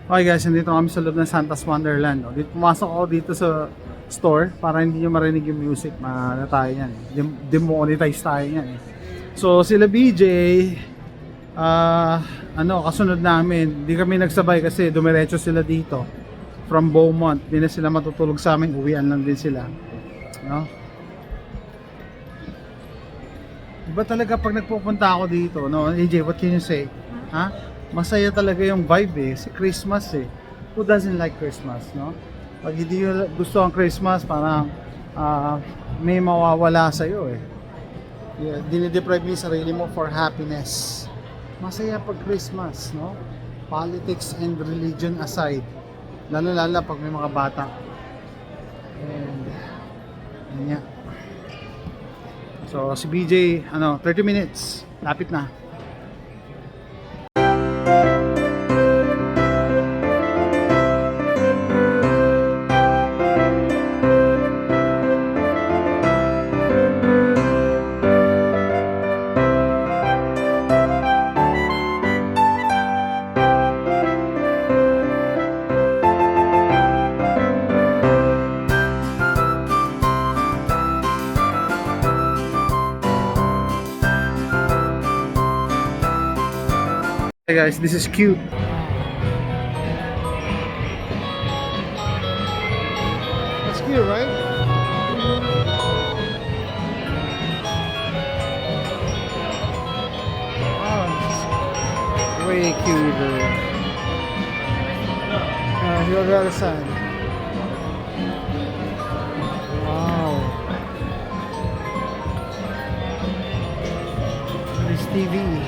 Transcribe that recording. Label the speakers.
Speaker 1: Okay guys, nandito kami sa loob ng Santa's Wonderland. No? Pumasok ako dito sa store para hindi nyo marinig yung music. Na tayo yan. Demonetize tayo yan. So sila BJ, kasunod namin. Hindi kami nagsabay kasi dumiretso sila dito. From Beaumont. Hindi na sila matutulog sa amin. Uwian lang din sila. No? Iba talaga pag nagpupunta ako dito. No? AJ, what can you say? Ha? Masaya talaga yung vibe si Christmas Who doesn't like Christmas, no? Pag hindi nyo gusto ang Christmas, parang may mawawala sa'yo Yeah, dinideprive mo yung sarili mo for happiness. Masaya pag Christmas, no? Politics and religion aside. Lalo pag may mga bata. And, yun. So, si BJ, 30 minutes. Lapit na. Hey guys, this is cute. That's cute, right? Oh, way cuter. Here on the other side. Wow. This TV.